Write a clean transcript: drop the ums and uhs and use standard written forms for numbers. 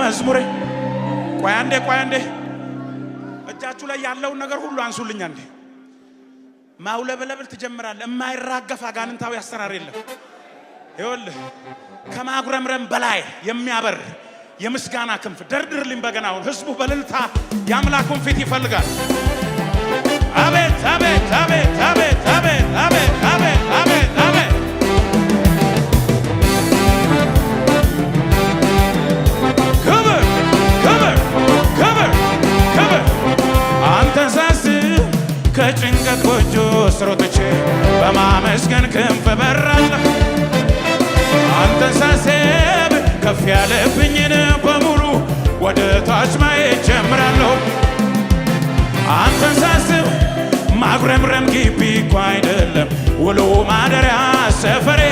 መዝሙሬ። ቆይ አንዴ እጃችሁ ላይ ያለውን ነገር ሁሉ አንሱልኝ አንዴ። ማውለበለብል ትጀምራለህ። የማይራገፍ አጋንንታዊ አሰራር የለም። ይኸውልህ ከማጉረምረም በላይ የሚያበር የምስጋና ክንፍ ደርድርልኝ በገናውን። ህዝቡ በእልልታ የአምላኩን ፊት ይፈልጋል። አቤት አቤት አቤት አቤት አቤት አቤት አቤት አቤት አቤት ክብር ክብር ክብር ክብር። አንተን ሳስብ ከጭንቀት ጎጆ ስር ወጥቼ በማመስገን ክንፍ በራለሁ። አንተን ሳስብ ከፍ ያለብኝን በሙሉ ወደ ታች ማየት ጀምራለሁ። አንተን ሳስብ ማጉረምረም ግቢ እኮ አይደለም ውሎ ማደሪያ ሰፈሬ